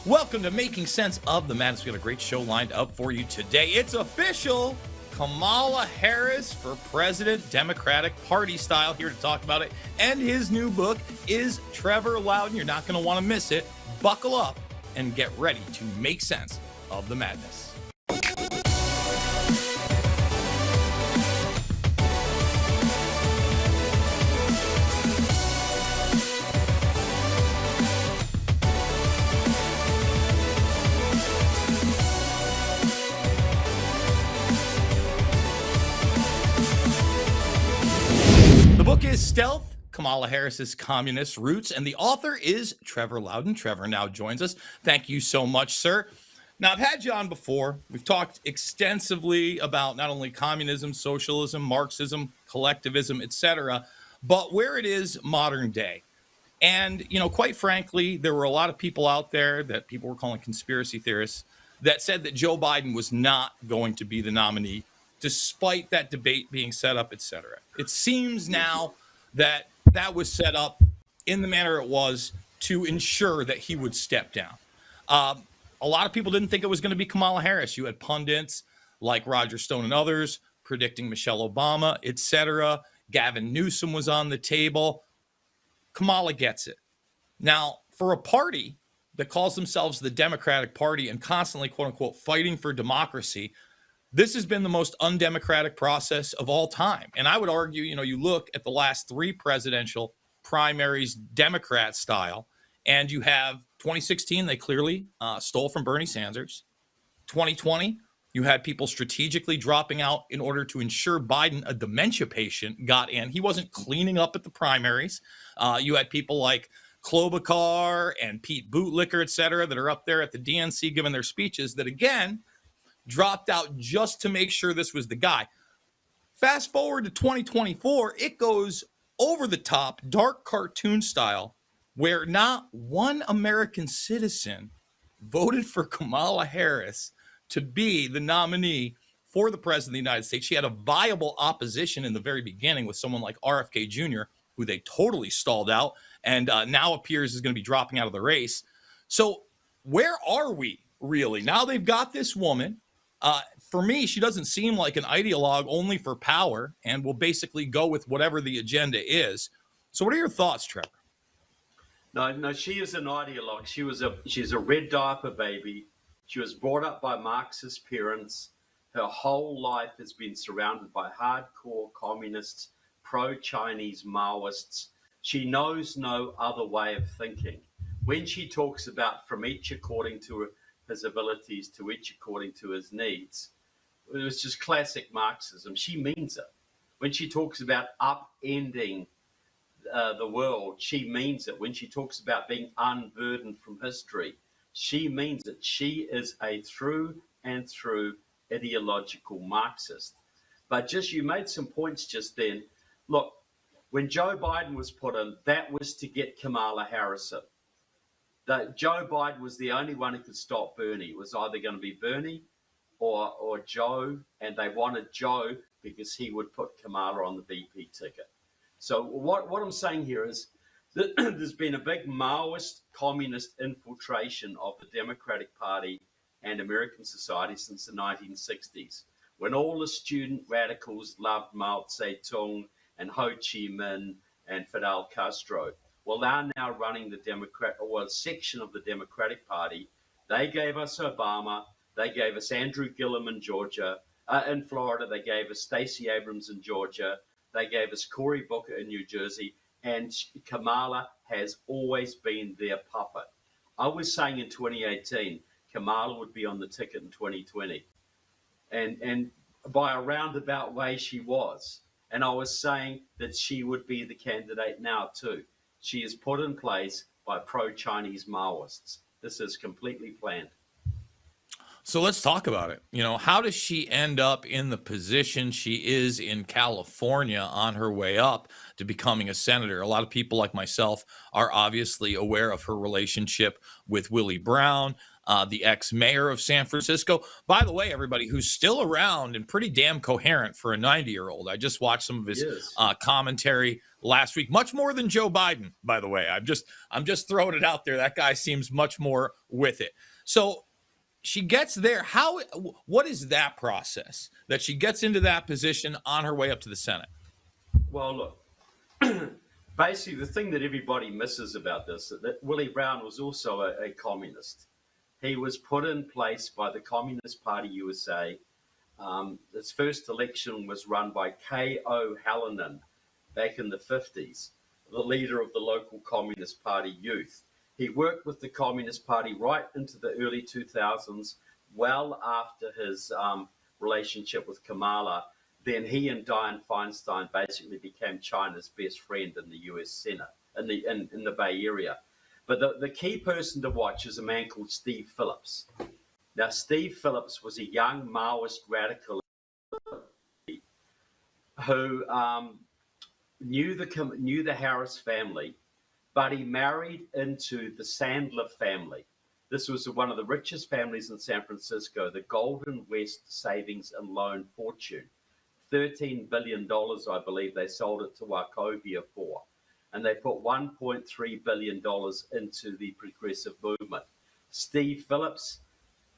Welcome to Making Sense of the Madness. We got a great show lined up for you today. It's official. Kamala Harris for president, Democratic Party style, here to talk about it. And his new book is Trevor Loudon. You're not going to want to miss it. Buckle up and get ready to make sense of the madness. The book is Stealth, Kamala Harris's Communist Roots, and the author is Trevor Loudon. Trevor now joins us. Thank you so much, sir. Now, I've had you on before. We've talked extensively about not only communism, socialism, Marxism, collectivism, etc., but where it is modern day. And, quite frankly, there were a lot of people out there that people were calling conspiracy theorists that said that Joe Biden was not going to be the nominee, despite that debate being set up, etc. It seems now that that was set up in the manner it was to ensure that he would step down. A lot of people didn't think it was going to be Kamala Harris. You had pundits like Roger Stone and others predicting Michelle Obama, etc. Gavin Newsom was on the table. Kamala gets it. Now, for a party that calls themselves the Democratic Party and constantly, quote unquote, fighting for democracy, this has been the most undemocratic process of all time. And I would argue, you look at the last three presidential primaries, Democrat style, and you have 2016, they clearly stole from Bernie Sanders. 2020, you had people strategically dropping out in order to ensure Biden, a dementia patient, got in. He wasn't cleaning up at the primaries. You had people like Klobuchar and Pete Bootlicker, et cetera, that are up there at the DNC giving their speeches that, again, dropped out just to make sure this was the guy. Fast forward to 2024, it goes over the top, dark cartoon style, where not one American citizen voted for Kamala Harris to be the nominee for the president of the United States. She had a viable opposition in the very beginning with someone like RFK Jr., who they totally stalled out and now appears is going to be dropping out of the race. So where are we really? Now they've got this woman. For me, she doesn't seem like an ideologue only for power and will basically go with whatever the agenda is. So what are your thoughts, Trevor? No, she is an ideologue. She's a red diaper baby. She was brought up by Marxist parents. Her whole life has been surrounded by hardcore communists, pro-Chinese Maoists. She knows no other way of thinking. When she talks about from each according to his abilities to each according to his needs, it was just classic Marxism. She means it. When she talks about upending the world, she means it. When she talks about being unburdened from history, she means it. She is a through and through ideological Marxist. But you made some points just then. Look, when Joe Biden was put in, that was to get Kamala Harris in. That Joe Biden was the only one who could stop Bernie. It was either going to be Bernie or Joe, and they wanted Joe because he would put Kamala on the BP ticket. So what I'm saying here is that there's been a big Maoist communist infiltration of the Democratic Party and American society since the 1960s, when all the student radicals loved Mao Zedong and Ho Chi Minh and Fidel Castro. Well, they're now running the Democrat, or a section of the Democratic Party. They gave us Obama. They gave us Andrew Gillum in Georgia. In Florida, they gave us Stacey Abrams in Georgia. They gave us Cory Booker in New Jersey. And Kamala has always been their puppet. I was saying in 2018, Kamala would be on the ticket in 2020. And by a roundabout way, she was. And I was saying that she would be the candidate now, too. She is put in place by pro-Chinese Maoists. This is completely planned. So let's talk about it. How does she end up in the position she is in California on her way up to becoming a senator? A lot of people like myself are obviously aware of her relationship with Willie Brown. the ex-mayor of San Francisco. By the way, everybody, who's still around and pretty damn coherent for a 90-year-old. I just watched some of his Yes. commentary last week, much more than Joe Biden, by the way. I'm just throwing it out there. That guy seems much more with it. So she gets there. What is that process that she gets into that position on her way up to the Senate? Well, look, basically the thing that everybody misses about this is that Willie Brown was also a communist. He was put in place by the Communist Party USA. His first election was run by K.O. Hallinan back in the 50s, the leader of the local Communist Party youth. He worked with the Communist Party right into the early 2000s, well after his relationship with Kamala. Then he and Dianne Feinstein basically became China's best friend in the US Senate, in the Bay Area. But the key person to watch is a man called Steve Phillips. Now, Steve Phillips was a young Maoist radical who knew the Harris family, but he married into the Sandler family. This was one of the richest families in San Francisco, the Golden West Savings and Loan Fortune. $13 billion, I believe, they sold it to Wachovia for. And they put $1.3 billion into the progressive movement. Steve Phillips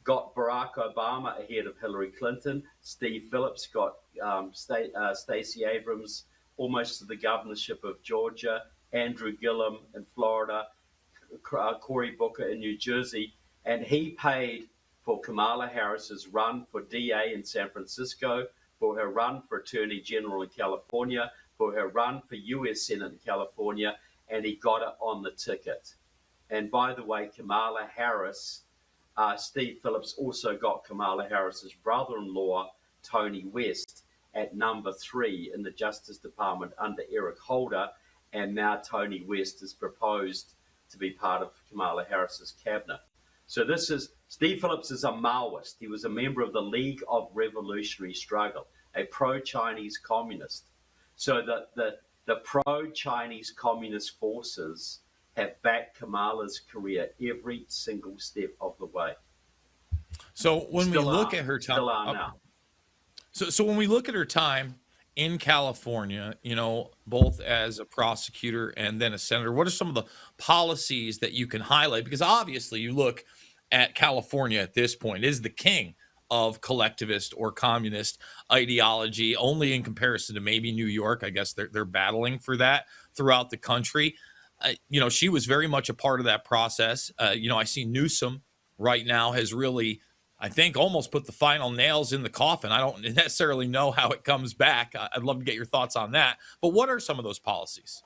got Barack Obama ahead of Hillary Clinton. Steve Phillips got Stacey Abrams almost to the governorship of Georgia, Andrew Gillum in Florida, Cory Booker in New Jersey, and he paid for Kamala Harris's run for DA in San Francisco, for her run for Attorney General in California, for her run for US Senate in California, and he got it on the ticket. And by the way, Kamala Harris, Steve Phillips also got Kamala Harris's brother-in-law, Tony West, at number 3 in the Justice Department under Eric Holder, and now Tony West is proposed to be part of Kamala Harris's cabinet. So Steve Phillips is a Maoist. He was a member of the League of Revolutionary Struggle, a pro-Chinese communist. So the pro-Chinese communist forces have backed Kamala's career every single step of the way. So when we look at her still are time, now. so when we look at her time in California, both as a prosecutor and then a senator, what are some of the policies that you can highlight? Because obviously you look at California at this point, it is the king of collectivist or communist ideology, only in comparison to maybe New York. I guess they're battling for that throughout the country. She was very much a part of that process. I see Newsom right now has really, I think, almost put the final nails in the coffin. I don't necessarily know how it comes back. I'd love to get your thoughts on that. But what are some of those policies?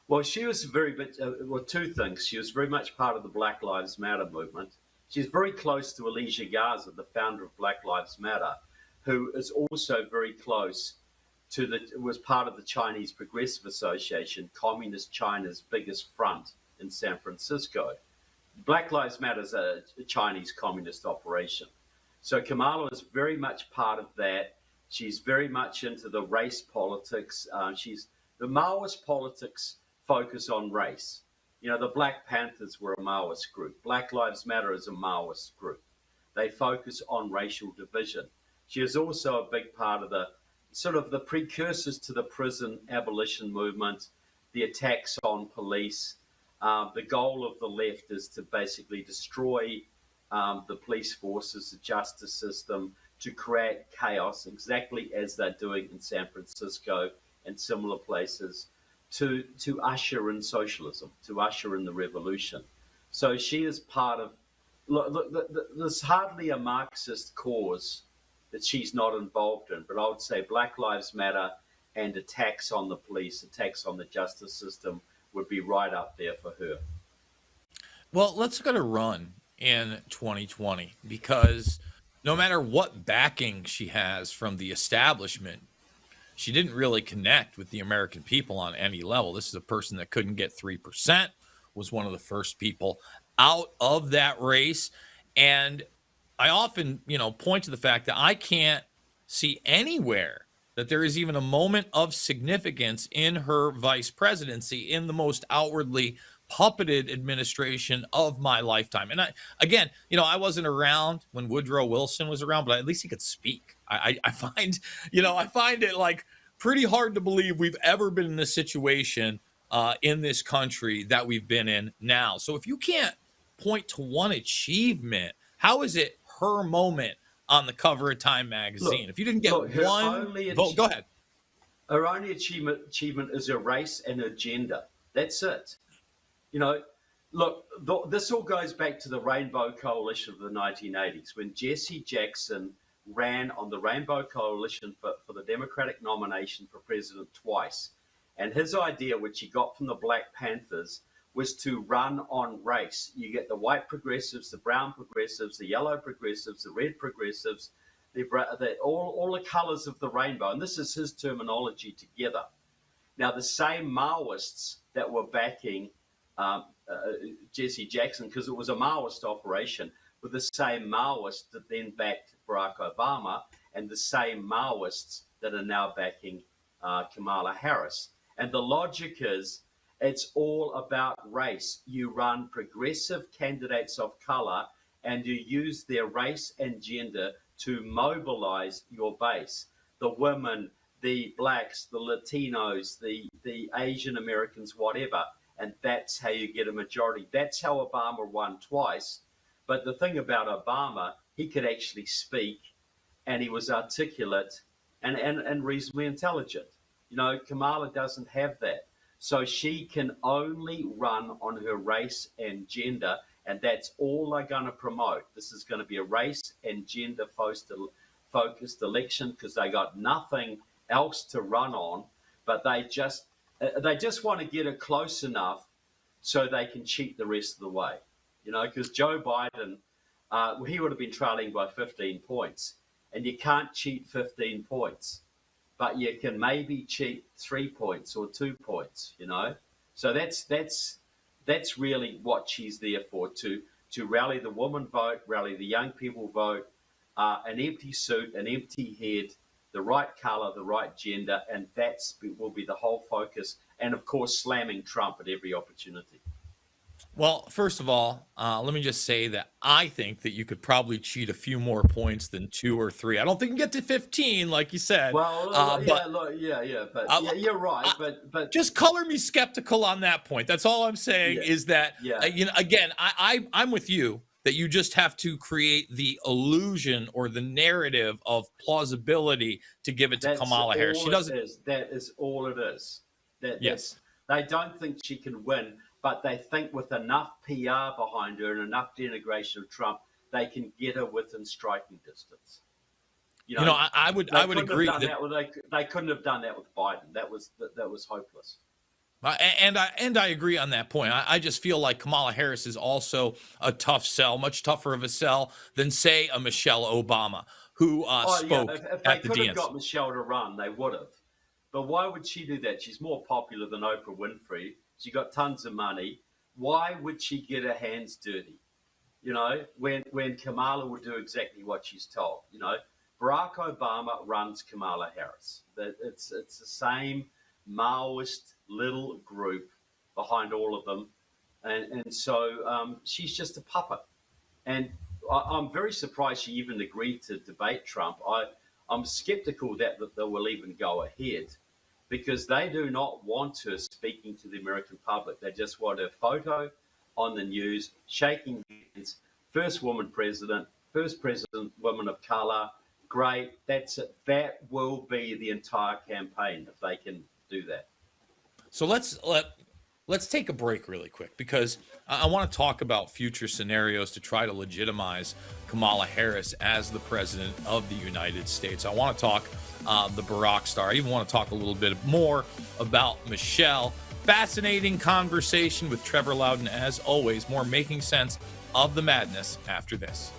Well, she was two things. She was very much part of the Black Lives Matter movement. She's very close to Alicia Garza, the founder of Black Lives Matter, who is also very close was part of the Chinese Progressive Association, Communist China's biggest front in San Francisco. Black Lives Matter is a Chinese communist operation. So Kamala is very much part of that. She's very much into the race politics. The Maoist politics focus on race. The Black Panthers were a Maoist group. Black Lives Matter is a Maoist group. They focus on racial division. She is also a big part of the precursors to the prison abolition movement, the attacks on police. The goal of the left is to basically destroy the police forces, the justice system, to create chaos, exactly as they're doing in San Francisco and similar places, to usher in socialism, to usher in the revolution. So she is part of, there's hardly a Marxist cause that she's not involved in, but I would say Black Lives Matter and attacks on the police, attacks on the justice system would be right up there for her. Well, let's go to run in 2020, because no matter what backing she has from the establishment, she didn't really connect with the American people on any level. This is a person that couldn't get 3%, was one of the first people out of that race. And I often, point to the fact that I can't see anywhere that there is even a moment of significance in her vice presidency in the most outwardly puppeted administration of my lifetime. And again, I wasn't around when Woodrow Wilson was around, but at least he could speak. I find, I find it like pretty hard to believe we've ever been in this situation in this country that we've been in now. So if you can't point to one achievement, how is it her moment on the cover of Time magazine? If you didn't get one vote, go ahead. Her only achievement is her race and her gender. That's it. This all goes back to the Rainbow Coalition of the 1980s, when Jesse Jackson ran on the Rainbow Coalition for the Democratic nomination for president twice. And his idea, which he got from the Black Panthers, was to run on race. You get the white progressives, the brown progressives, the yellow progressives, the red progressives, all the colors of the rainbow. And this is his terminology together. Now, the same Maoists that were backing Jesse Jackson, because it was a Maoist operation, were the same Maoists that then backed Barack Obama, and the same Maoists that are now backing Kamala Harris. And the logic is, it's all about race. You run progressive candidates of color, and you use their race and gender to mobilize your base. The women, the blacks, the Latinos, the Asian Americans, whatever. And that's how you get a majority. That's how Obama won twice. But the thing about Obama, he could actually speak, and he was articulate and reasonably intelligent. Kamala doesn't have that. So she can only run on her race and gender, and that's all they're going to promote. This is going to be a race and gender focused election, because they got nothing else to run on, but they just want to get it close enough so they can cheat the rest of the way. Because Joe Biden, he would have been trailing by 15 points, and you can't cheat 15 points, but you can maybe cheat 3 points or 2 points. So that's really what she's there for, to rally the woman vote, rally the young people vote, an empty suit, an empty head, the right color, the right gender, and will be the whole focus. And of course, slamming Trump at every opportunity. Well, first of all, let me just say that I think that you could probably cheat a few more points than 2 or 3. I don't think you can get to 15, like you said. Well, you're right. But just color me skeptical on that point. That's all I'm saying. Is that again, I'm with you that you just have to create the illusion or the narrative of plausibility to give it to Kamala Harris. She doesn't. That is all it is. Yes. They don't think she can win, but they think with enough PR behind her and enough denigration of Trump, they can get her within striking distance. I would agree that they couldn't have done that with Biden. That was hopeless. And I agree on that point. I just feel like Kamala Harris is also a tough sell, much tougher of a sell than, say, a Michelle Obama, who spoke If at they the could DNC. have got Michelle to run, they would have. But why would she do that? She's more popular than Oprah Winfrey. She got tons of money. Why would she get her hands dirty? When Kamala would do exactly what she's told. Barack Obama runs Kamala Harris. It's the same Maoist little group behind all of them, and so she's just a puppet. And I'm very surprised she even agreed to debate Trump. I'm skeptical that they will even go ahead, because they do not want her speaking to the American public. They just want her photo on the news, shaking hands, first woman president, first president woman of color. Great, that's it. That will be the entire campaign if they can do that. So let's take a break really quick, because I want to talk about future scenarios to try to legitimize Kamala Harris as the president of the United States. I want to talk the Barack star. I even want to talk a little bit more about Michelle. Fascinating conversation with Trevor Loudon, as always. More Making Sense of the Madness after this.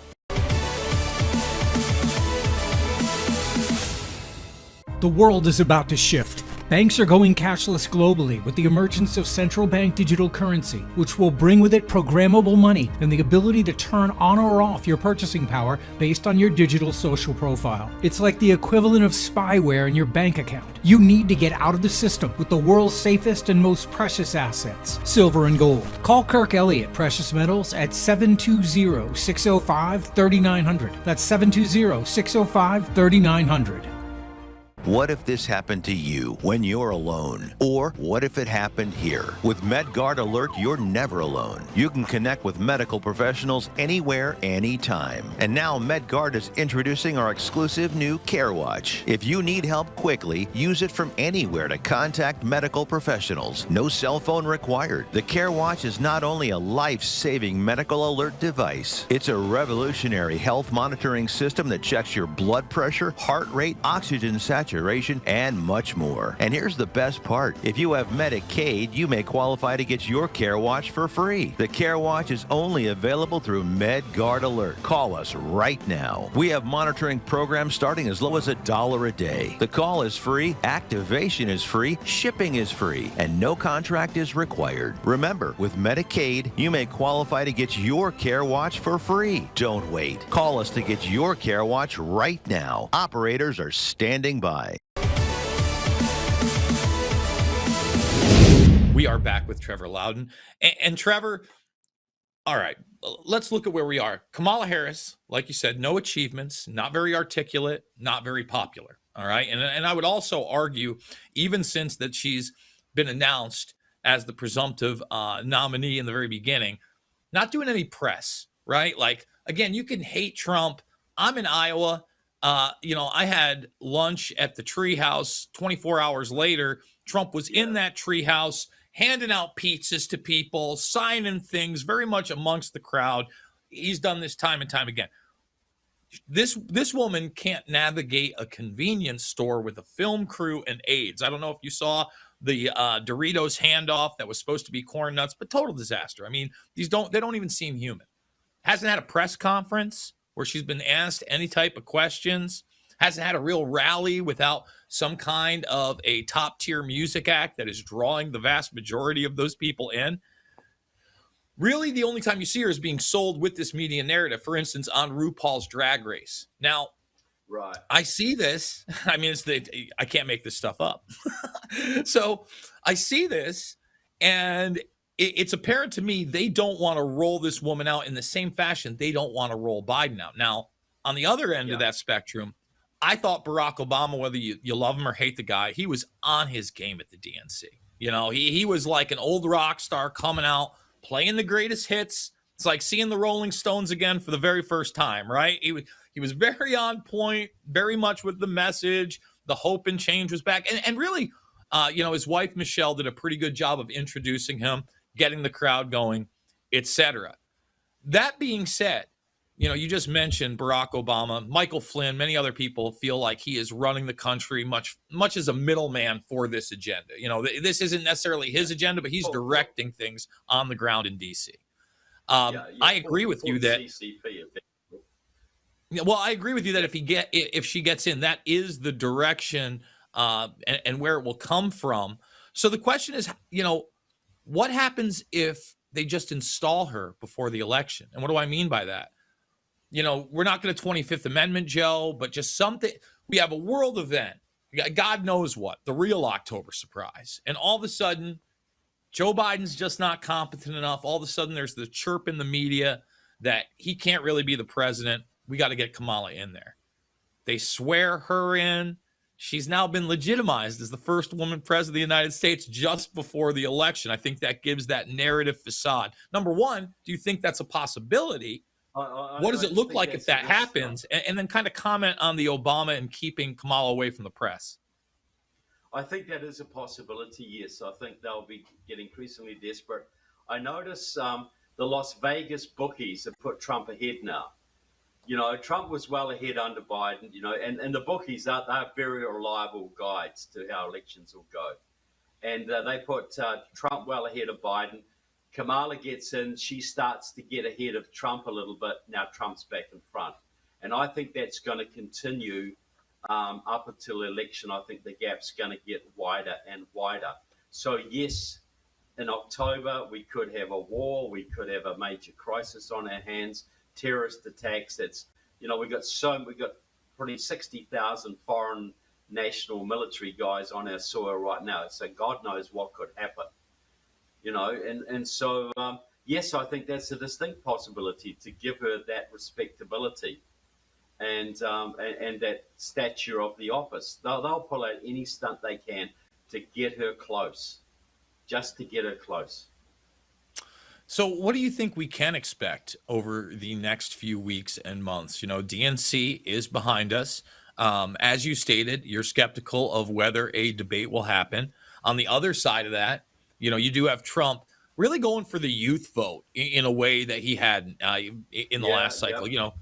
The world is about to shift, Banks are going cashless globally with the emergence of central bank digital currency, which will bring with it programmable money and the ability to turn on or off your purchasing power based on your digital social profile. It's like the equivalent of spyware in your bank account. You need to get out of the system with the world's safest and most precious assets, silver and gold. Call Kirk Elliott Precious Metals at 720-605-3900. That's 720-605-3900. What if this happened to you when you're alone? Or what if it happened here? With MedGuard Alert, you're never alone. You can connect with medical professionals anywhere, anytime. And now MedGuard is introducing our exclusive new Care Watch. If you need help quickly, use it from anywhere to contact medical professionals. No cell phone required. The Care Watch is not only a life-saving medical alert device, it's a revolutionary health monitoring system that checks your blood pressure, heart rate, oxygen saturation, and much more. And here's the best part. If you have Medicaid, you may qualify to get your Care Watch for free. The Care Watch is only available through MedGuard Alert. Call us right now. We have monitoring programs starting as low as $1 a day. The call is free, activation is free, shipping is free, and no contract is required. Remember, with Medicaid, you may qualify to get your Care Watch for free. Don't wait. Call us to get your Care Watch right now. Operators are standing by. We are back with Trevor Loudon. And Trevor, all right, let's look at where we are. Kamala Harris, like you said, no achievements, not very articulate, not very popular. All right. And I would also argue, even since that she's been announced as the presumptive nominee in the very beginning, not doing any press, right? Like, again, you can hate Trump. I'm in Iowa. I had lunch at the treehouse 24 hours later. Trump was in that treehouse handing out pizzas to people, signing things, very much amongst the crowd. He's done this time and time again. This woman can't navigate a convenience store with a film crew and aides. I don't know if you saw the Doritos handoff that was supposed to be corn nuts, but total disaster. I mean, they don't even seem human. Hasn't had a press conference where she's been asked any type of questions, hasn't had a real rally without some kind of a top-tier music act that is drawing the vast majority of those people in. Really, the only time you see her is being sold with this media narrative, for instance, on RuPaul's Drag Race. Now, right, I see this. I mean, I can't make this stuff up. So I see this, and it's apparent to me they don't want to roll this woman out in the same fashion they don't want to roll Biden out. Now, on the other end of that spectrum, I thought Barack Obama, whether you love him or hate the guy, he was on his game at the DNC. He was like an old rock star coming out, playing the greatest hits. It's like seeing the Rolling Stones again for the very first time, right? He was very on point, very much with the message. The hope and change was back. And really, his wife, Michelle, did a pretty good job of introducing him, getting the crowd going, etc. That being said, you just mentioned Barack Obama, Michael Flynn, many other people feel like he is running the country much as a middleman for this agenda. This isn't necessarily his agenda, but he's directing things on the ground in D.C. I agree with you that. Well, I agree with you that if she gets in, that is the direction and where it will come from. So the question is, what happens if they just install her before the election? And what do I mean by that? We're not going to 25th Amendment, Joe, but just something. We have a world event. God knows what, the real October surprise. And all of a sudden, Joe Biden's just not competent enough. All of a sudden, there's the chirp in the media that he can't really be the president. We got to get Kamala in there. They swear her in. She's now been legitimized as the first woman president of the United States just before the election. I think that gives that narrative facade. Number one, do you think that's a possibility? What does it look like if that happens? And then kind of comment on the Obama and keeping Kamala away from the press. I think that is a possibility, yes. I think they'll be getting increasingly desperate. I notice the Las Vegas bookies have put Trump ahead now. Trump was well ahead under Biden, and the bookies, they're very reliable guides to how elections will go. And they put Trump well ahead of Biden. Kamala gets in, she starts to get ahead of Trump a little bit. Now Trump's back in front. And I think that's going to continue up until election, I think the gap's going to get wider and wider. So yes, in October, we could have a war, we could have a major crisis on our hands, terrorist attacks. We've got probably 60,000 foreign national military guys on our soil right now. So God knows what could happen, and so yes, I think that's a distinct possibility to give her that respectability and that stature of the office. They'll pull out any stunt they can to get her close, just to get her close. So, what do you think we can expect over the next few weeks and months? DNC is behind us. As you stated, you're skeptical of whether a debate will happen. On the other side of that, you do have Trump really going for the youth vote in a way that he hadn't in the last cycle. Yep.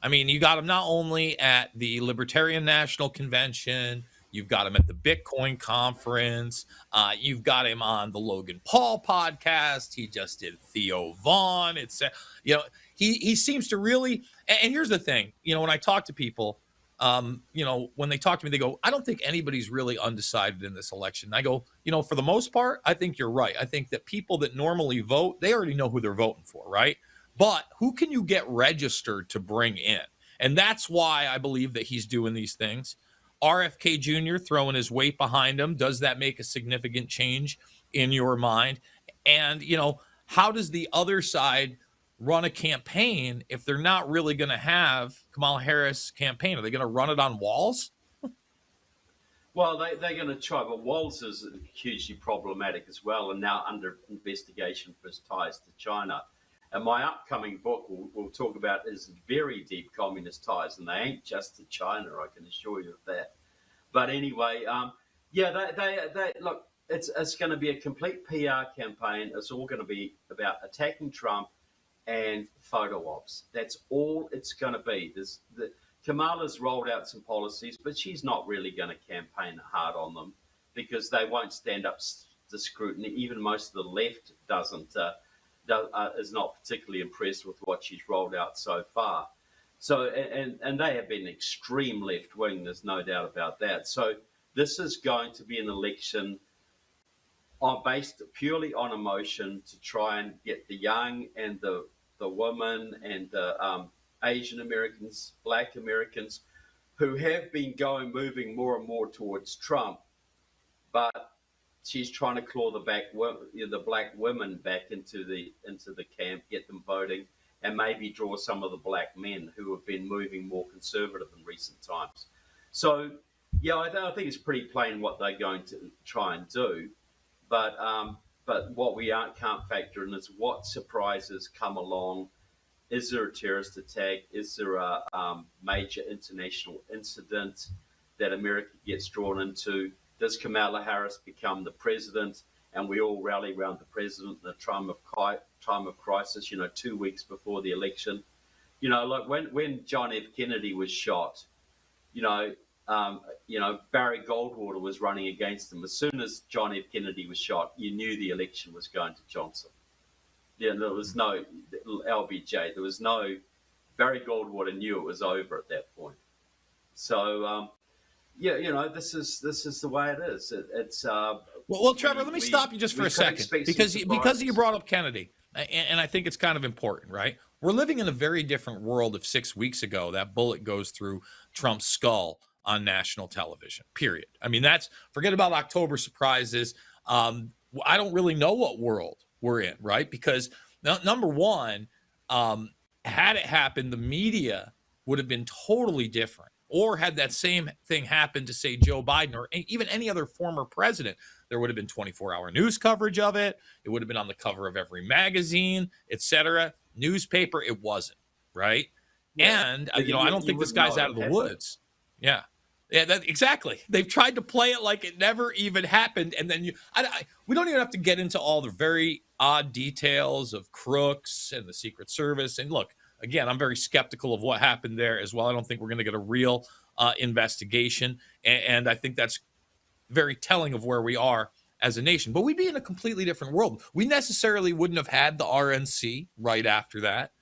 You got him not only at the Libertarian National Convention, you've got him at the Bitcoin conference, you've got him on the Logan Paul podcast. He just did Theo Vaughn. He seems to really. And here's the thing, when I talk to people, when they talk to me, they go, I don't think anybody's really undecided in this election. I go, for the most part, I think you're right. I think that people that normally vote, they already know who they're voting for, right? But who can you get registered to bring in? And that's why I believe that he's doing these things. RFK Jr. throwing his weight behind him. Does that make a significant change in your mind? And, how does the other side run a campaign if they're not really going to have Kamala Harris campaign? Are they going to run it on walls? Well, they're going to try, but Walz is hugely problematic as well, and now under investigation for his ties to China. And my upcoming book will talk about his very deep communist ties, and they ain't just to China, I can assure you of that. But anyway, they look, it's going to be a complete PR campaign. It's all going to be about attacking Trump and photo ops. That's all it's going to be. Kamala's rolled out some policies, but she's not really going to campaign hard on them because they won't stand up to scrutiny. Even most of the left is not particularly impressed with what she's rolled out so far. So, and they have been extreme left wing. There's no doubt about that. So this is going to be an election based purely on emotion to try and get the young and the women and the Asian Americans, Black Americans, who have been moving more and more towards Trump, but she's trying to claw the black women back into the camp, get them voting, and maybe draw some of the black men who have been moving more conservative in recent times. So, I think it's pretty plain what they're going to try and do. But what we can't factor in is what surprises come along. Is there a terrorist attack? Is there a major international incident that America gets drawn into? Does Kamala Harris become the president and we all rally around the president in a time of crisis, 2 weeks before the election? Like when John F. Kennedy was shot, Barry Goldwater was running against him. As soon as John F. Kennedy was shot, you knew the election was going to Johnson. There was no LBJ. There was no Barry Goldwater knew it was over at that point. So this is the way it is. It's well, Trevor, let me stop you just for a second because you brought up Kennedy, and I think it's kind of important, right? We're living in a very different world. If 6 weeks ago that bullet goes through Trump's skull on national television, period. Forget about October surprises. I don't really know what world we're in, right? Because number one, had it happened, the media would have been totally different. Or had that same thing happened to, say, Joe Biden or even any other former president, there would have been 24-hour news coverage of it. It would have been on the cover of every magazine, etc. Newspaper, it wasn't, right? Yeah. And, I don't think this guy's out of the woods. Yeah. Yeah, exactly. They've tried to play it like it never even happened. And then we don't even have to get into all the very odd details of crooks and the Secret Service. And look, again, I'm very skeptical of what happened there as well. I don't think we're going to get a real investigation. And I think that's very telling of where we are as a nation. But we'd be in a completely different world. We necessarily wouldn't have had the RNC right after that.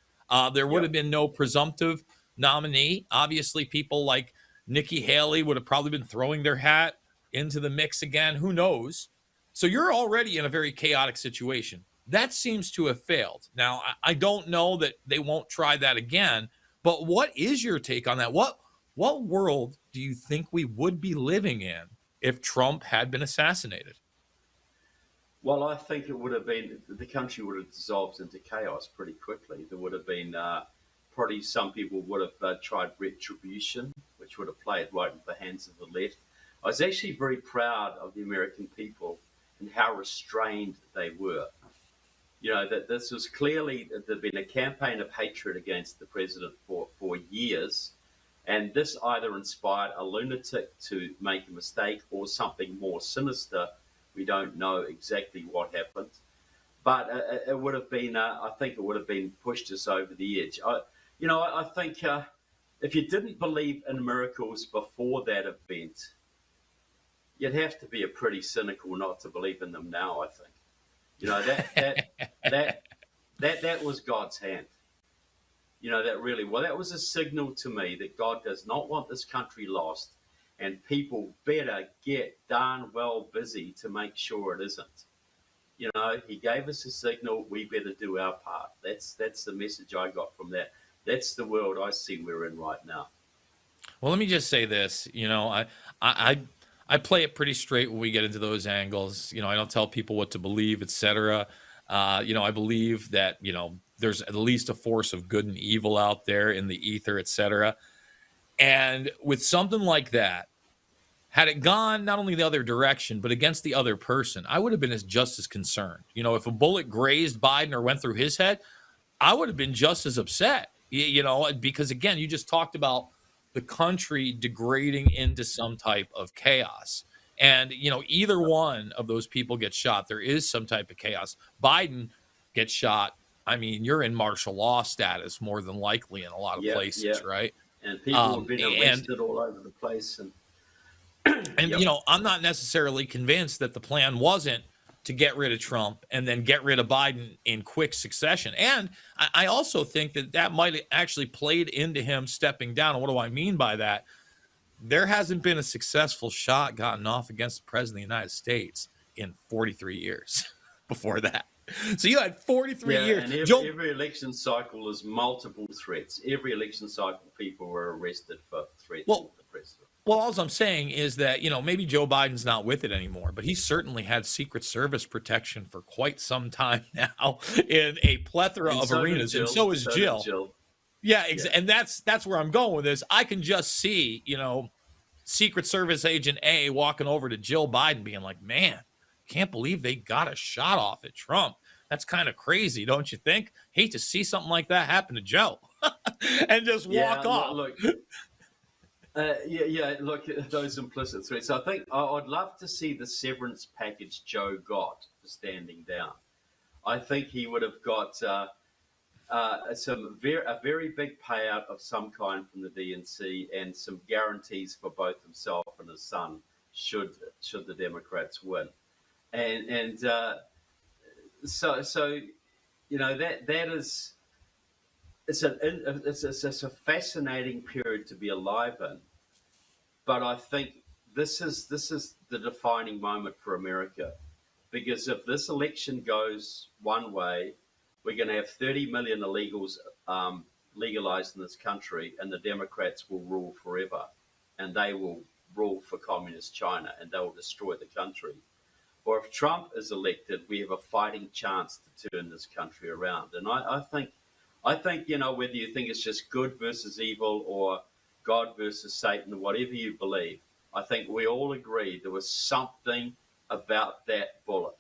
There would have been no presumptive nominee. Obviously, people like Nikki Haley would have probably been throwing their hat into the mix again. Who knows? So you're already in a very chaotic situation. That seems to have failed. Now, I don't know that they won't try that again, but what is your take on that? What world do you think we would be living in if Trump had been assassinated? Well, I think it would have been, the country would have dissolved into chaos pretty quickly. There would have been probably some people would have tried retribution, which would have played right into the hands of the left. I was actually very proud of the American people and how restrained they were. You know, that this was clearly, there'd been a campaign of hatred against the president for years. And this either inspired a lunatic to make a mistake or something more sinister. We don't know exactly what happened. But it would have been, I think it would have been pushed us over the edge. I think if you didn't believe in miracles before that event, you'd have to be a pretty cynical not to believe in them now, I think. You know, that was God's hand. You know, that was a signal to me that God does not want this country lost, and people better get darn well busy to make sure it isn't. You know, he gave us a signal, we better do our part. That's the message I got from that. That's the world I see we're in right now. Well, let me just say this. You know, I play it pretty straight when we get into those angles. You know, I don't tell people what to believe, etc. I believe that, there's at least a force of good and evil out there in the ether, etc. And with something like that, had it gone not only the other direction, but against the other person, I would have been just as concerned. You know, if a bullet grazed Biden or went through his head, I would have been just as upset, because, again, you just talked about the country degrading into some type of chaos. And, either one of those people gets shot, there is some type of chaos. Biden gets shot. I mean, you're in martial law status more than likely in a lot of places, right? And people have been arrested all over the place. And I'm not necessarily convinced that the plan wasn't to get rid of Trump and then get rid of Biden in quick succession. And I also think that might have actually played into him stepping down. And what do I mean by that? There hasn't been a successful shot gotten off against the president of the United States in 43 years before that. So you had 43 years. And every election cycle is multiple threats. Every election cycle, people were arrested for threats to the president. Well, all I'm saying is that, maybe Joe Biden's not with it anymore, but he certainly had Secret Service protection for quite some time now in a plethora of arenas. And so is Jill. Yeah, and that's where I'm going with this. I can just see, Secret Service Agent A walking over to Jill Biden being like, man, can't believe they got a shot off at Trump. That's kind of crazy, don't you think? Hate to see something like that happen to Joe and just walk off. Look, look at those implicit threats. I think I'd love to see the severance package Joe got for standing down. I think he would have got a very big payout of some kind from the DNC and some guarantees for both himself and his son should the Democrats win. And so that is it's a fascinating period to be alive in. But I think this is the defining moment for America, because if this election goes one way, we're going to have 30 million illegals legalized in this country, and the Democrats will rule forever, and they will rule for communist China, and they will destroy the country. Or if Trump is elected, we have a fighting chance to turn this country around. And I think whether you think it's just good versus evil or God versus Satan, or whatever you believe, I think we all agree there was something about that bullet.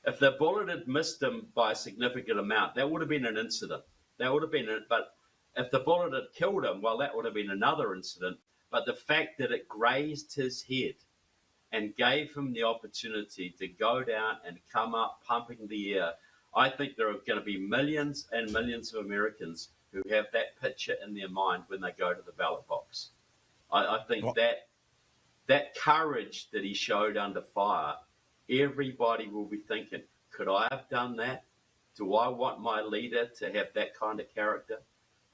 If the bullet had missed him by a significant amount, that would have been an incident. But if the bullet had killed him, well, that would have been another incident. But the fact that it grazed his head and gave him the opportunity to go down and come up pumping the air, I think there are going to be millions and millions of Americans who have that picture in their mind when they go to the ballot box. I think that courage that he showed under fire, everybody will be thinking, could I have done that? Do I want my leader to have that kind of character?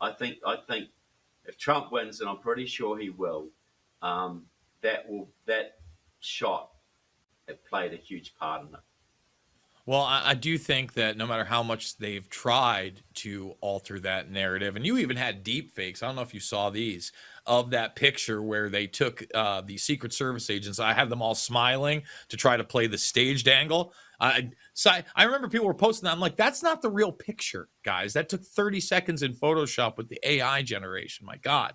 I think if Trump wins, and I'm pretty sure he will, that shot, it played a huge part in it. Well, I do think that no matter how much they've tried to alter that narrative, and you even had deep fakes, I don't know if you saw these, of that picture where they took the Secret Service agents. I had them all smiling to try to play the staged angle. I remember people were posting that. I'm like, that's not the real picture, guys. That took 30 seconds in Photoshop with the AI generation. My God.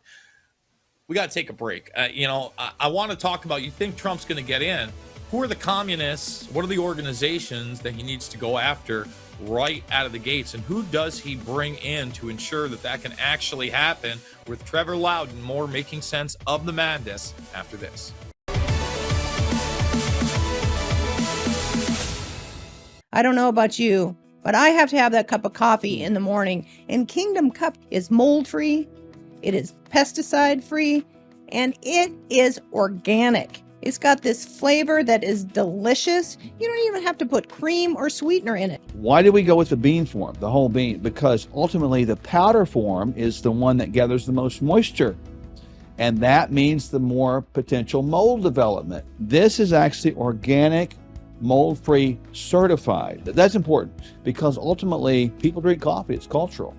We got to take a break. I want to talk about, you think Trump's going to get in. Who are the communists? What are the organizations that he needs to go after right out of the gates? And who does he bring in to ensure that that can actually happen? With Trevor Loudon, more making sense of the madness after this. I don't know about you, but I have to have that cup of coffee in the morning. And Kingdom Cup is mold-free, it is pesticide-free, and it is organic. It's got this flavor that is delicious. You don't even have to put cream or sweetener in it. Why did we go with the bean form, the whole bean? Because ultimately the powder form is the one that gathers the most moisture. And that means the more potential mold development. This is actually organic, mold-free, certified. That's important because ultimately people drink coffee. It's cultural.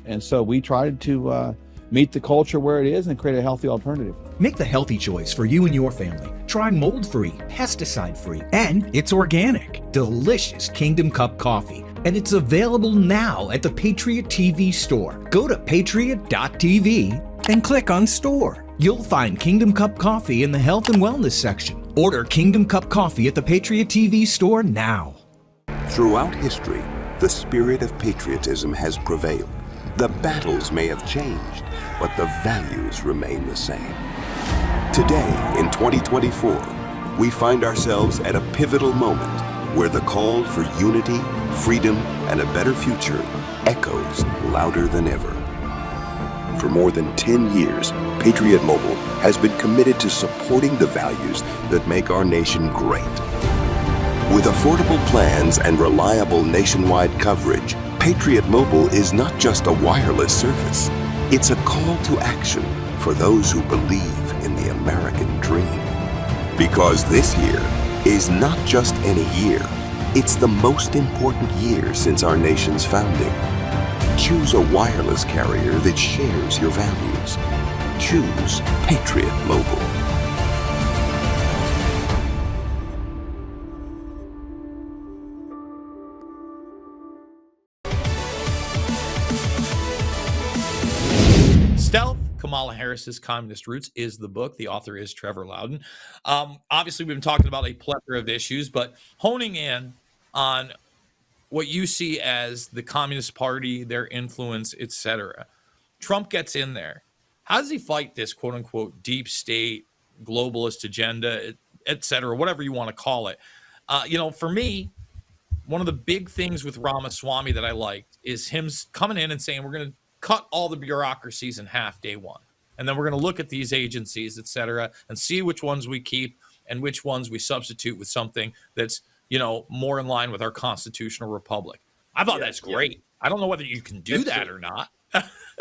And so we tried to meet the culture where it is and create a healthy alternative. Make the healthy choice for you and your family. Try mold-free, pesticide-free, and it's organic. Delicious Kingdom Cup coffee. And it's available now at the Patriot TV store. Go to patriot.tv and click on store. You'll find Kingdom Cup coffee in the health and wellness section. Order Kingdom Cup coffee at the Patriot TV store now. Throughout history, the spirit of patriotism has prevailed. The battles may have changed, but the values remain the same. Today, in 2024, we find ourselves at a pivotal moment where the call for unity, freedom, and a better future echoes louder than ever. For more than 10 years, Patriot Mobile has been committed to supporting the values that make our nation great. With affordable plans and reliable nationwide coverage, Patriot Mobile is not just a wireless service. It's a call to action for those who believe in the American dream. Because this year is not just any year, it's the most important year since our nation's founding. Choose a wireless carrier that shares your values. Choose Patriot Mobile. Stealth, Kamala Harris's Communist Roots is the book. The author is Trevor Loudon. Obviously, we've been talking about a plethora of issues, but honing in on what you see as the Communist Party, their influence, etc. Trump gets in there. How does he fight this quote unquote deep state, globalist agenda, etc., whatever you want to call it? For me, one of the big things with Ramaswamy that I liked is him coming in and saying, we're going to cut all the bureaucracies in half day one. And then we're going to look at these agencies, et cetera, and see which ones we keep and which ones we substitute with something that's, more in line with our constitutional republic. I thought that's great. Yeah. I don't know whether you can do that or not.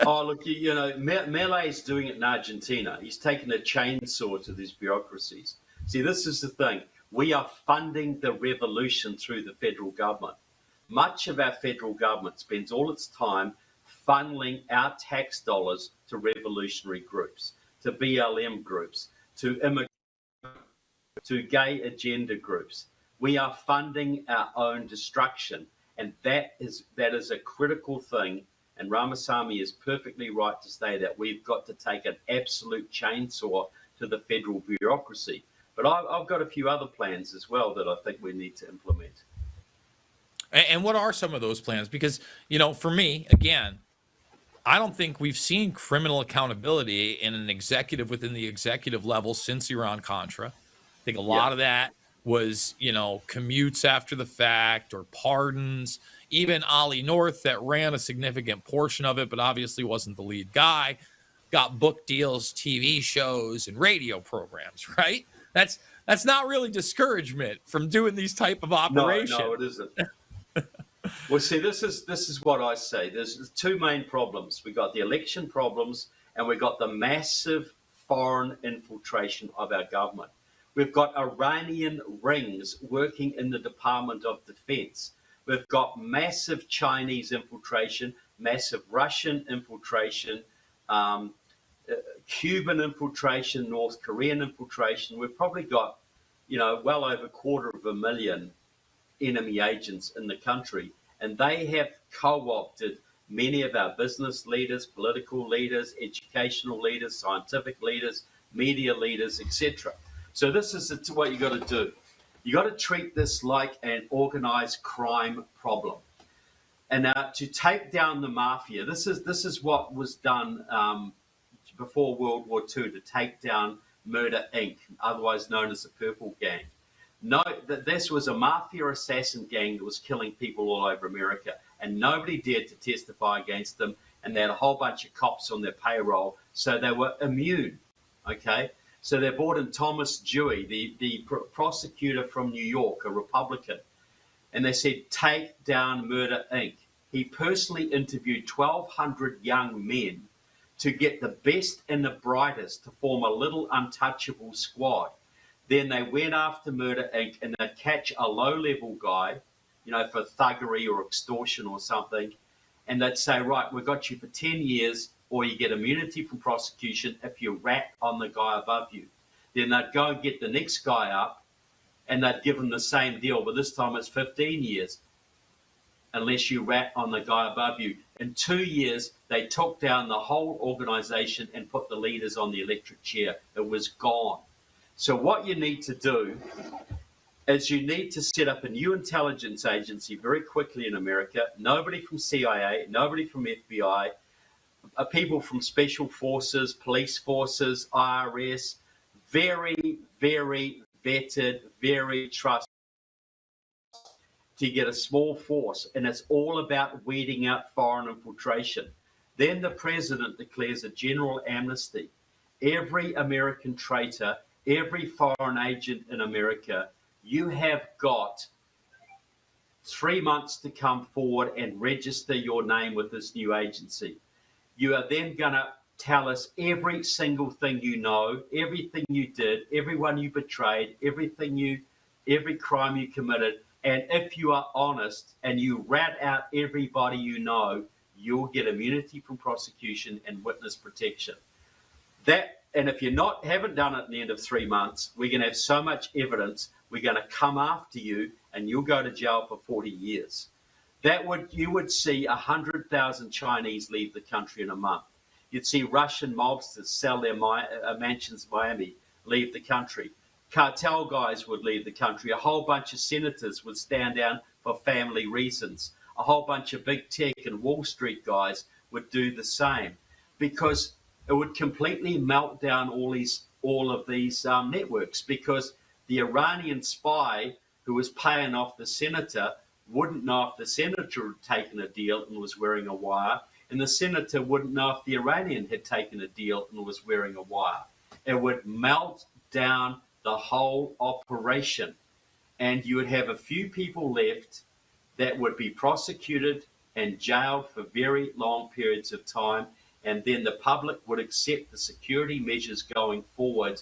Oh, look, Milei is doing it in Argentina. He's taking a chainsaw to these bureaucracies. See, this is the thing. We are funding the revolution through the federal government. Much of our federal government spends all its time funneling our tax dollars to revolutionary groups, to BLM groups, to immigrant, to gay agenda groups. We are funding our own destruction, and that is a critical thing. And Ramaswamy is perfectly right to say that we've got to take an absolute chainsaw to the federal bureaucracy. But I've got a few other plans as well that I think we need to implement. And what are some of those plans? Because, for me, again, I don't think we've seen criminal accountability in an executive within the executive level since Iran-Contra. I think a lot of that was, commutes after the fact or pardons. Even Ollie North, that ran a significant portion of it, but obviously wasn't the lead guy, got book deals, TV shows, and radio programs, right? That's not really discouragement from doing these type of operations. No, it isn't. Well, see, this is what I say. There's two main problems. We got the election problems And we've got the massive foreign infiltration of our government. We've got Iranian rings working in the Department of Defense. We've got massive Chinese infiltration, massive Russian infiltration, Cuban infiltration, North Korean infiltration. We've probably got, well over 250,000 enemy agents in the country. And they have co-opted many of our business leaders, political leaders, educational leaders, scientific leaders, media leaders, etc. So this is what you got to do. You got to treat this like an organized crime problem. And to take down the mafia, this is what was done before World War II to take down Murder Inc., otherwise known as the Purple Gang. Note that this was a mafia assassin gang that was killing people all over America, and nobody dared to testify against them, and they had a whole bunch of cops on their payroll, so they were immune, okay? So they brought in Thomas Dewey, the prosecutor from New York, a Republican, and they said, take down Murder Inc. He personally interviewed 1,200 young men to get the best and the brightest to form a little untouchable squad. Then they went after Murder Inc. and they'd catch a low-level guy, for thuggery or extortion or something, and they'd say, right, we've got you for 10 years, or you get immunity from prosecution if you rat on the guy above you. Then they'd go and get the next guy up, and they'd give him the same deal, but this time it's 15 years, unless you rat on the guy above you. In 2 years, they took down the whole organization and put the leaders on the electric chair. It was gone. So what you need to do is you need to set up a new intelligence agency very quickly in America. Nobody from CIA, nobody from FBI, people from special forces, police forces, IRS, very, very vetted, very trusted, to get a small force. And it's all about weeding out foreign infiltration. Then the president declares a general amnesty. Every American traitor, every foreign agent in America, you have got 3 months to come forward and register your name with this new agency. You are then going to tell us every single thing you know, everything you did, everyone you betrayed, every crime you committed. And if you are honest and you rat out everybody you know, you'll get immunity from prosecution and witness protection. And if you haven't done it in the end of 3 months, we're going to have so much evidence, we're going to come after you and you'll go to jail for 40 years. You would see 100,000 Chinese leave the country in a month. You'd see Russian mobsters sell their mansions in Miami, leave the country. Cartel guys would leave the country. A whole bunch of senators would stand down for family reasons. A whole bunch of big tech and Wall Street guys would do the same, because it would completely melt down all of these networks, because the Iranian spy who was paying off the senator wouldn't know if the senator had taken a deal and was wearing a wire, and the senator wouldn't know if the Iranian had taken a deal and was wearing a wire. It would melt down the whole operation, and you would have a few people left that would be prosecuted and jailed for very long periods of time, and then the public would accept the security measures going forward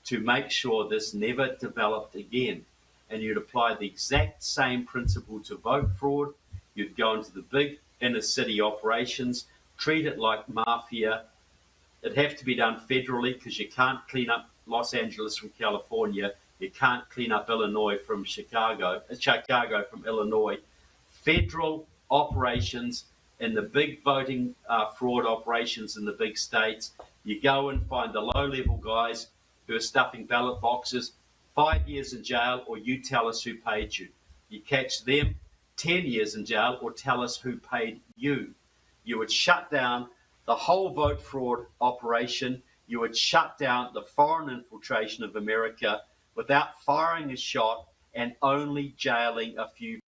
to make sure this never developed again. And you'd apply the exact same principle to vote fraud. You'd go into the big inner city operations, treat it like mafia. It'd have to be done federally, because you can't clean up Los Angeles from California. You can't clean up Illinois from Chicago from Illinois. Federal operations and the big voting fraud operations in the big states. You go and find the low-level guys who are stuffing ballot boxes, 5 years in jail, or you tell us who paid you. You catch them, 10 years in jail, or tell us who paid you. You would shut down the whole vote fraud operation. You would shut down the foreign infiltration of America without firing a shot and only jailing a few.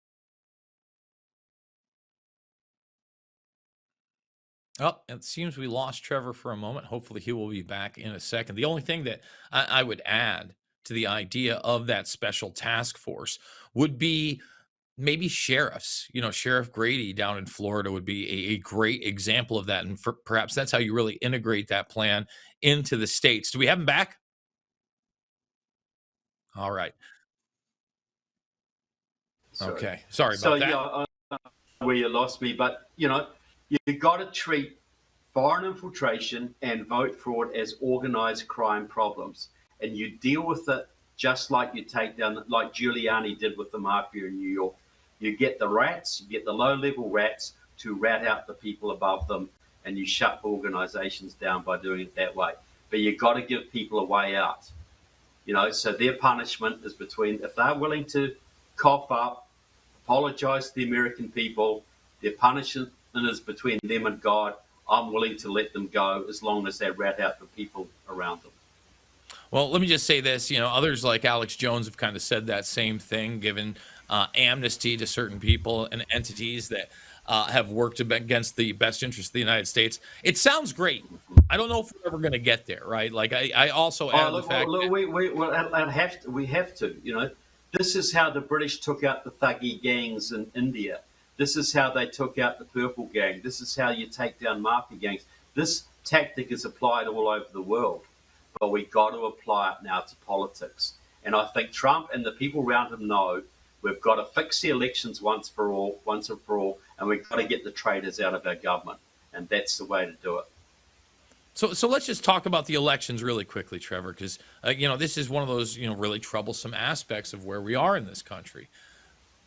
Oh, it seems we lost Trevor for a moment. Hopefully he will be back in a second. The only thing that I would add to the idea of that special task force would be maybe sheriffs. Sheriff Grady down in Florida would be a great example of that. And perhaps that's how you really integrate that plan into the states. Do we have him back? All right. Sorry. Okay. Sorry So about that. yeah, where you lost me, but you got to treat foreign infiltration and vote fraud as organized crime problems, and you deal with it just like you take down, like Giuliani did with the mafia in New York. You get the rats, you get the low-level rats to rat out the people above them, and you shut organizations down by doing it that way. But you got to give people a way out. So their punishment is if they're willing to cough up, apologize to the American people, their punishment is between them and God. I'm willing to let them go as long as they rat out the people around them. Well, let me just say this. Others like Alex Jones have kind of said that same thing, given amnesty to certain people and entities that have worked against the best interest of the United States. It sounds great. I don't know if we're ever going to get there, right? Like I also add the fact that we have to. This is how the British took out the Thuggy gangs in India. This is how they took out the Purple Gang. This is how you take down mafia gangs. This tactic is applied all over the world, but we got to apply it now to politics. And I think Trump and the people around him know we've got to fix the elections once and for all, and we've got to get the traitors out of our government. And that's the way to do it. So let's just talk about the elections really quickly, Trevor, because this is one of those really troublesome aspects of where we are in this country.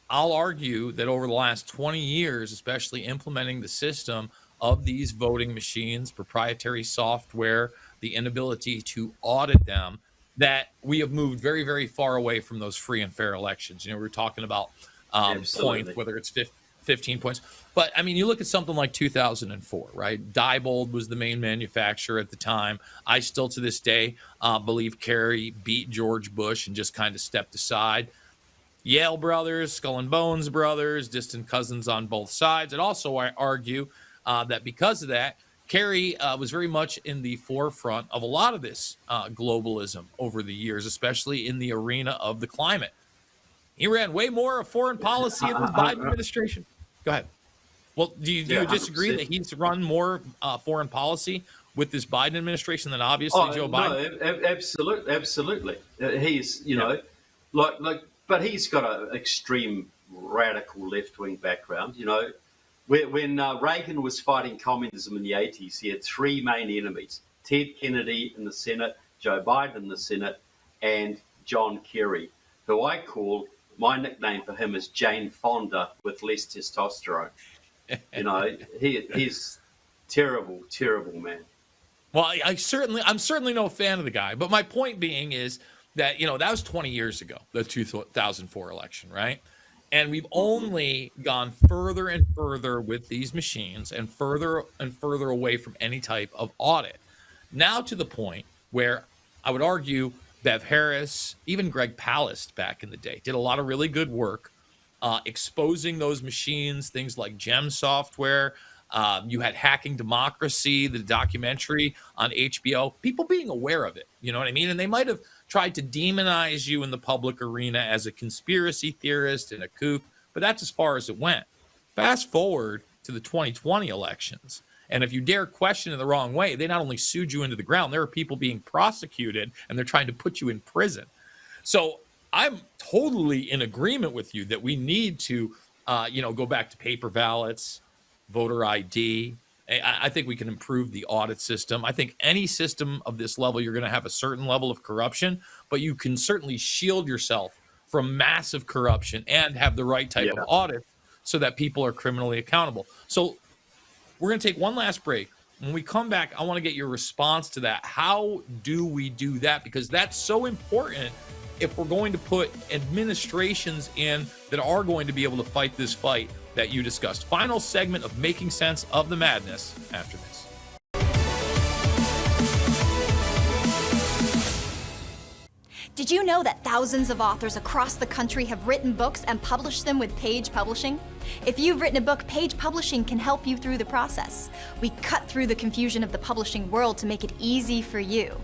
I'll argue that over the last 20 years, especially implementing the system of these voting machines, proprietary software, the inability to audit them, that we have moved very, very far away from those free and fair elections. We're talking about points, whether it's 15 points. But, I mean, you look at something like 2004, right? Diebold was the main manufacturer at the time. I still, to this day, believe Kerry beat George Bush and just kind of stepped aside. Yale brothers, Skull and Bones brothers, distant cousins on both sides. And also, I argue that because of that, Kerry was very much in the forefront of a lot of this globalism over the years, especially in the arena of the climate. He ran way more of foreign policy in the Biden administration. Go ahead. Well, do you disagree that he's run more foreign policy with this Biden administration than obviously Joe Biden? No, absolutely. He's, but he's got an extreme radical left-wing background. When Reagan was fighting communism in the 80s, he had three main enemies: Ted Kennedy in the Senate, Joe Biden in the Senate, and John Kerry, who my nickname for him is Jane Fonda with less testosterone. He's terrible, terrible man. Well, I'm certainly no fan of the guy, but my point being is that, that was 20 years ago, the 2004 election, right? And we've only gone further and further with these machines and further away from any type of audit. Now to the point where I would argue Bev Harris, even Greg Palast back in the day, did a lot of really good work exposing those machines, things like GEM software. You had Hacking Democracy, the documentary on HBO, people being aware of it. You know what I mean? And they might have tried to demonize you in the public arena as a conspiracy theorist and a kook, but that's as far as it went. Fast forward to the 2020 elections, and if you dare question in the wrong way, they not only sued you into the ground, there are people being prosecuted, and they're trying to put you in prison. So I'm totally in agreement with you that we need to, go back to paper ballots, voter ID. I think we can improve the audit system. I think any system of this level, you're going to have a certain level of corruption, but you can certainly shield yourself from massive corruption and have the right type of audit so that people are criminally accountable. So we're going to take one last break. When we come back, I want to get your response to that. How do we do that? Because that's so important if we're going to put administrations in that are going to be able to fight this fight that you discussed. Final segment of Making Sense of the Madness after this. Did you know that thousands of authors across the country have written books and published them with Page Publishing? If you've written a book, Page Publishing can help you through the process. We cut through the confusion of the publishing world to make it easy for you.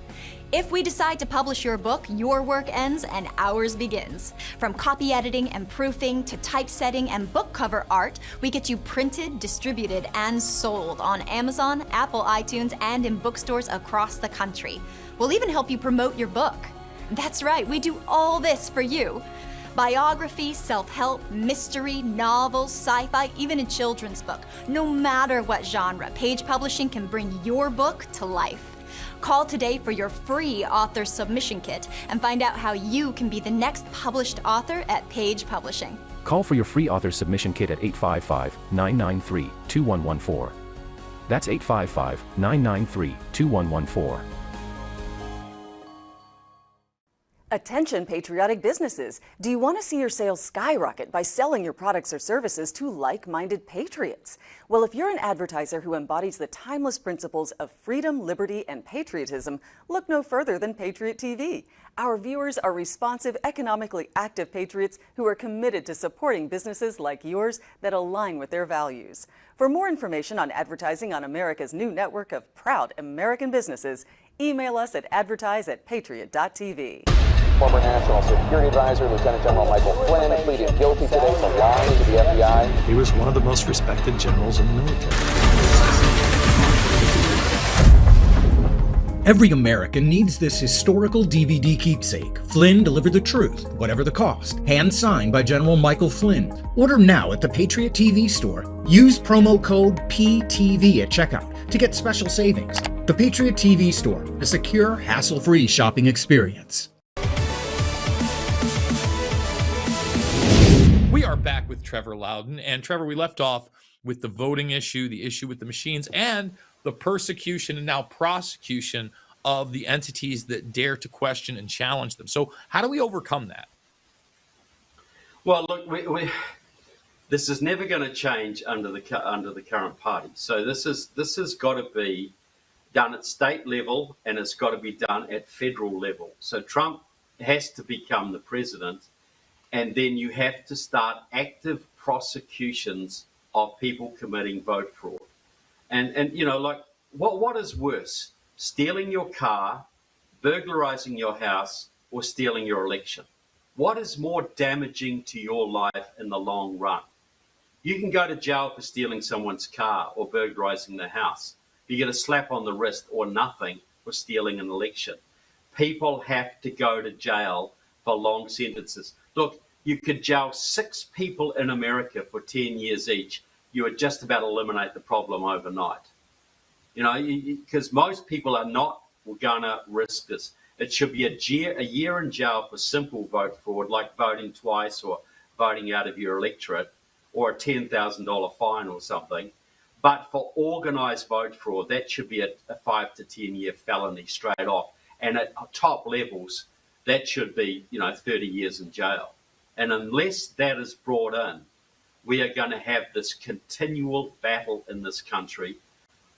If we decide to publish your book, your work ends and ours begins. From copy editing and proofing to typesetting and book cover art, we get you printed, distributed, and sold on Amazon, Apple iTunes, and in bookstores across the country. We'll even help you promote your book. That's right, we do all this for you. Biography, self-help, mystery, novels, sci-fi, even a children's book. No matter what genre, Page Publishing can bring your book to life. Call today for your free author submission kit and find out how you can be the next published author at Page Publishing. Call for your free author submission kit at 855-993-2114. That's 855-993-2114. Attention patriotic businesses. Do you want to see your sales skyrocket by selling your products or services to like-minded patriots? Well, if you're an advertiser who embodies the timeless principles of freedom, liberty, and patriotism, look no further than Patriot TV. Our viewers are responsive, economically active patriots who are committed to supporting businesses like yours that align with their values. For more information on advertising on America's new network of proud American businesses, email us at advertise@patriot.tv. Former National Security Advisor Lieutenant General Michael Flynn pleaded guilty today to lying to the FBI. He was one of the most respected generals in the military. Every American needs this historical DVD keepsake. Flynn delivered the truth, whatever the cost. Hand signed by General Michael Flynn. Order now at the Patriot TV store. Use promo code PTV at checkout to get special savings. The Patriot TV store, a secure, hassle-free shopping experience. We are back with Trevor Loudon. And Trevor, we left off with the voting issue, the issue with the machines, and the persecution and now prosecution of the entities that dare to question and challenge them. So how do we overcome that? Well, look, this is never going to change under the current party. So this has got to be done at state level, and it's got to be done at federal level. So Trump has to become the president, and then you have to start active prosecutions of people committing vote fraud. And you know, like, what is worse, stealing your car, burglarizing your house, or stealing your election? What is more damaging to your life in the long run? You can go to jail for stealing someone's car or burglarizing their house. You get a slap on the wrist or nothing for stealing an election. People have to go to jail for long sentences. Look, you could jail 6 people in America for 10 years each. You would just about eliminate the problem overnight. You know, because most people are not going to risk this. It should be a year in jail for simple vote fraud, like voting twice or voting out of your electorate, or a $10,000 fine or something. But for organized vote fraud, that should be a 5 to 10 year felony straight off. And at top levels, that should be, 30 years in jail. And unless that is brought in, we are going to have this continual battle in this country.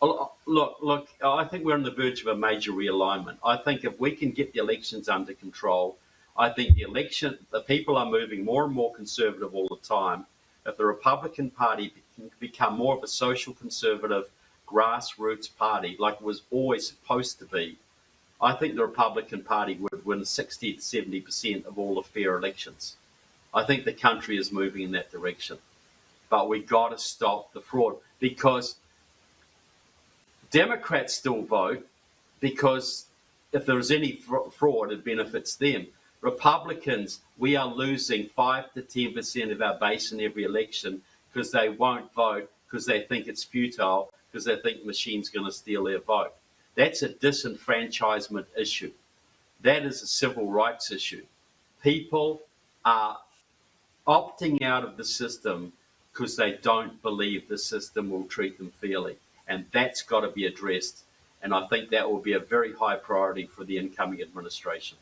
Look, I think we're on the verge of a major realignment. I think if we can get the elections under control, I think the people are moving more and more conservative all the time. If the Republican Party can become more of a social conservative grassroots party, like it was always supposed to be, I think the Republican Party would win 60 to 70% of all the fair elections. I think the country is moving in that direction. But we got to stop the fraud, because Democrats still vote because if there's any fraud, it benefits them. Republicans, we are losing 5 to 10% of our base in every election because they won't vote, because they think it's futile, because they think the machine's going to steal their vote. That's a disenfranchisement issue. That is a civil rights issue. People are opting out of the system because they don't believe the system will treat them fairly. And that's got to be addressed. And I think that will be a very high priority for the incoming administration.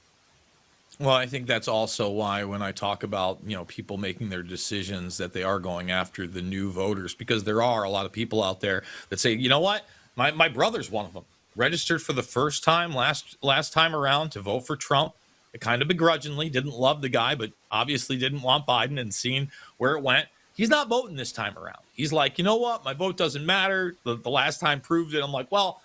Well, I think that's also why when I talk about, people making their decisions, that they are going after the new voters, because there are a lot of people out there that say, you know what, my brother's one of them, registered for the first time last time around to vote for Trump, kind of begrudgingly, didn't love the guy, but obviously didn't want Biden, and seeing where it went. He's not voting this time around. He's like, you know what? My vote doesn't matter. The last time proved it. I'm like, well,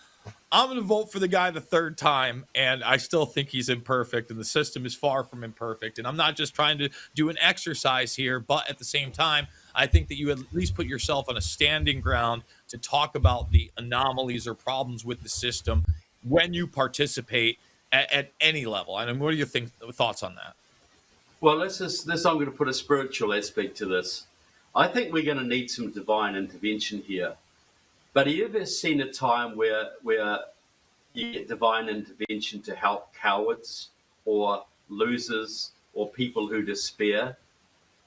I'm going to vote for the guy the third time, and I still think he's imperfect, and the system is far from imperfect. And I'm not just trying to do an exercise here, but at the same time, I think that you at least put yourself on a standing ground to talk about the anomalies or problems with the system when you participate at any level. And what do you think? Thoughts on that? Well, I'm going to put a spiritual aspect to this. I think we're going to need some divine intervention here. But have you ever seen a time where you get divine intervention to help cowards or losers or people who despair?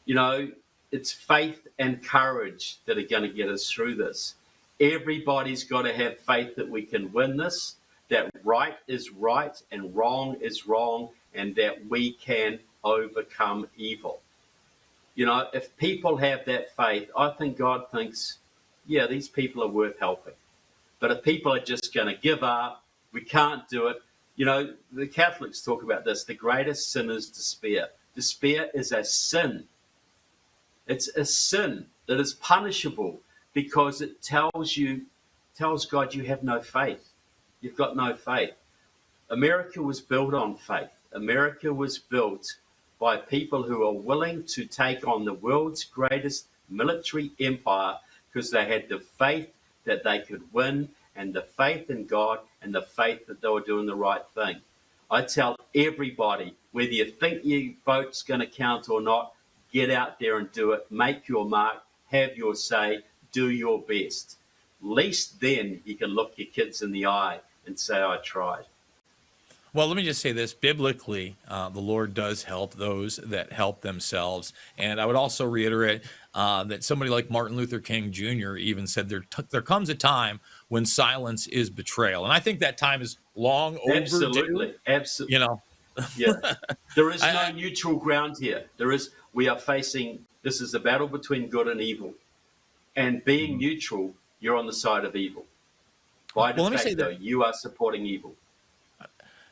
You know, it's faith and courage that are going to get us through this. Everybody's got to have faith that we can win this, that right is right and wrong is wrong, and that we can overcome evil. You know, if people have that faith, I think God thinks, yeah, these people are worth helping. But if people are just going to give up, we can't do it. You know, the Catholics talk about this. The greatest sin is despair. Despair is a sin. It's a sin that is punishable because it tells God you have no faith. You've got no faith. America was built on faith. America was built by people who are willing to take on the world's greatest military empire because they had the faith that they could win and the faith in God and the faith that they were doing the right thing. I tell everybody, whether you think your vote's going to count or not, get out there and do it. Make your mark, have your say, do your best. Least then you can look your kids in the eye and say, I tried. Well, let me just say this. Biblically, the Lord does help those that help themselves. And I would also reiterate that somebody like Martin Luther King Jr. even said there comes a time when silence is betrayal. And I think that time is long overdue. Absolutely. Absolutely. You know, yeah. There is no neutral ground here. We are facing, this is a battle between good and evil. And being neutral, you're on the side of evil. By de facto, you are supporting evil.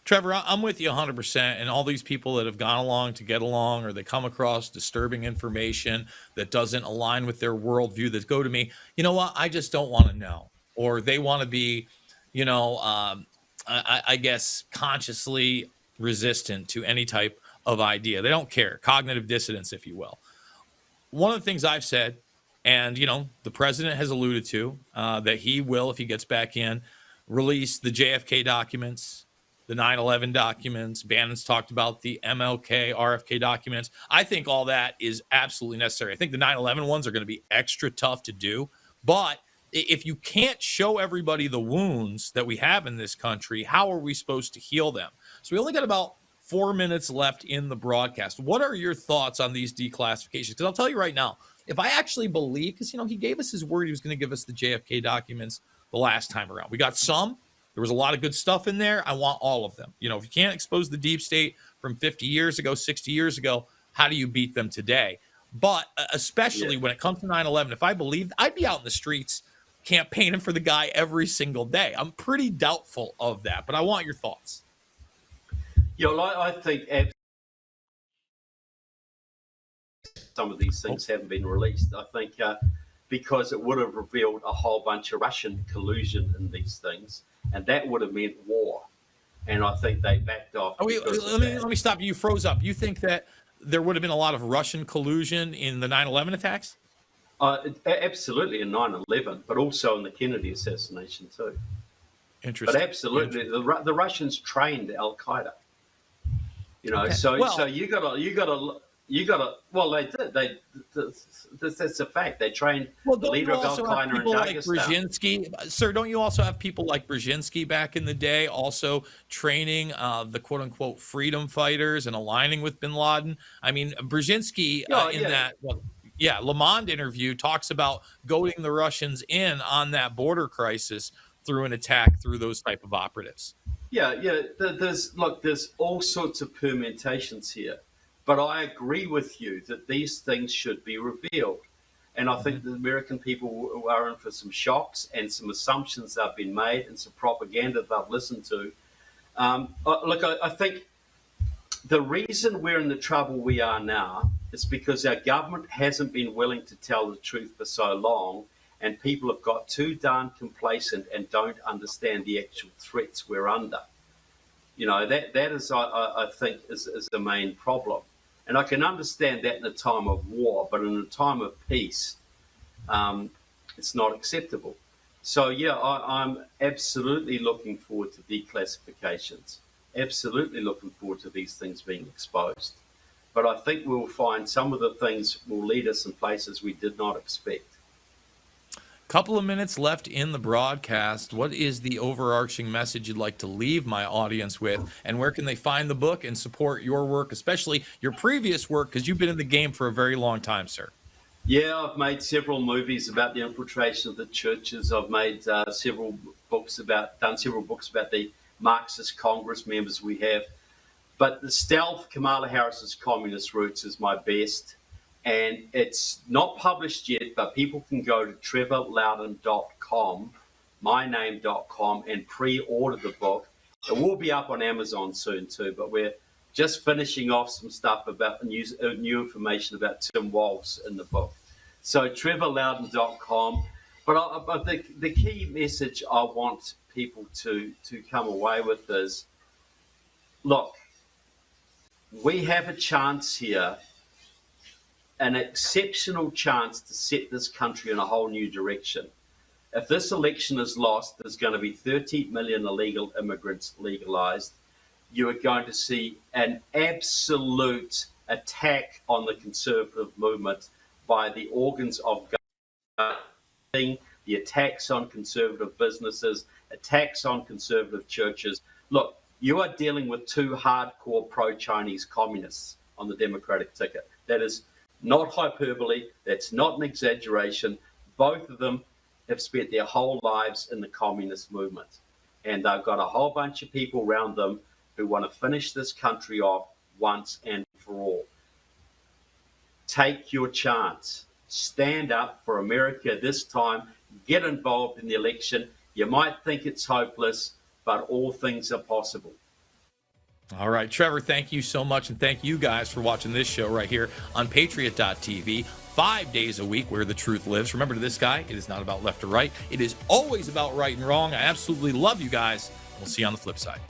Trevor, I'm with you 100%. And all these people that have gone along to get along, or they come across disturbing information that doesn't align with their worldview, that go to me, you know what? I just don't want to know. Or they want to be, you know, I guess consciously resistant to any type of idea. They don't care. Cognitive dissonance, if you will. One of the things I've said, and, you know, the president has alluded to that he will, if he gets back in, release the JFK documents, the 9/11 documents. Bannon's talked about the MLK, RFK documents. I think all that is absolutely necessary. I think the 9/11 ones are going to be extra tough to do. But if you can't show everybody the wounds that we have in this country, how are we supposed to heal them? So we only got about 4 minutes left in the broadcast. What are your thoughts on these declassifications? Because I'll tell you right now, if I actually believe, because, you know, he gave us his word he was going to give us the JFK documents the last time around. We got some. There was a lot of good stuff in there. I want all of them. You know, if you can't expose the deep state from 50 years ago, 60 years ago, how do you beat them today? But especially when it comes to 9/11, if I believed, I'd be out in the streets campaigning for the guy every single day. I'm pretty doubtful of that, but I want your thoughts. You know, I think some of these things haven't been released. I think because it would have revealed a whole bunch of Russian collusion in these things. And that would have meant war. And I think they backed off. Let me stop you. You froze up. You think that there would have been a lot of Russian collusion in the 9/11 attacks? Absolutely, in 9/11, but also in the Kennedy assassination too. Interesting. But absolutely, the Russians trained Al Qaeda. You know, so you gotta. Well, they did. That's a fact. They trained the leader of Al Qaeda in Dagestan. Like Brzezinski, sir, don't you also have people like Brzezinski back in the day also training the quote unquote freedom fighters and aligning with Bin Laden? I mean, Brzezinski Le Monde interview talks about goading the Russians in on that border crisis through an attack through those type of operatives. Yeah. There's all sorts of permutations here. But I agree with you that these things should be revealed. And I think the American people are in for some shocks and some assumptions that have been made and some propaganda they've listened to. I think the reason we're in the trouble we are now is because our government hasn't been willing to tell the truth for so long. and people have got too darn complacent and don't understand the actual threats we're under. You know, that is, I think, is the main problem. And I can understand that in a time of war, but in a time of peace, it's not acceptable. So, yeah, I'm absolutely looking forward to declassifications, absolutely looking forward to these things being exposed. But I think we'll find some of the things will lead us in places we did not expect. Couple of minutes left in the broadcast. What is the overarching message you'd like to leave my audience with, and where can they find the book and support your work, especially your previous work, because you've been in the game for a very long time, sir? Yeah, I've made several movies about the infiltration of the churches. I've made done several books about the Marxist Congress members we have. But the stealth, Kamala Harris's Communist Roots, is my best. And it's not published yet, but people can go to trevorloudon.com, myname.com, and pre-order the book. It will be up on Amazon soon too, but we're just finishing off some stuff about new information about Tim Walz in the book. So trevorloudon.com. But I think the key message I want people to come away with is, look, we have a chance here, an exceptional chance to set this country in a whole new direction. If this election is lost, there's going to be 30 million illegal immigrants legalized. You are going to see an absolute attack on the conservative movement by the organs of government, the attacks on conservative businesses, attacks on conservative churches. Look, you are dealing with two hardcore pro-Chinese communists on the Democratic ticket. That is not hyperbole. That's not an exaggeration. Both of them have spent their whole lives in the communist movement. And they've got a whole bunch of people around them who want to finish this country off once and for all. Take your chance. Stand up for America this time. Get involved in the election. You might think it's hopeless, but all things are possible. All right, Trevor, thank you so much, and thank you guys for watching this show right here on Patriot.tv, 5 days a week, where the truth lives. Remember, to this guy, it is not about left or right. It is always about right and wrong. I absolutely love you guys. We'll see you on the flip side.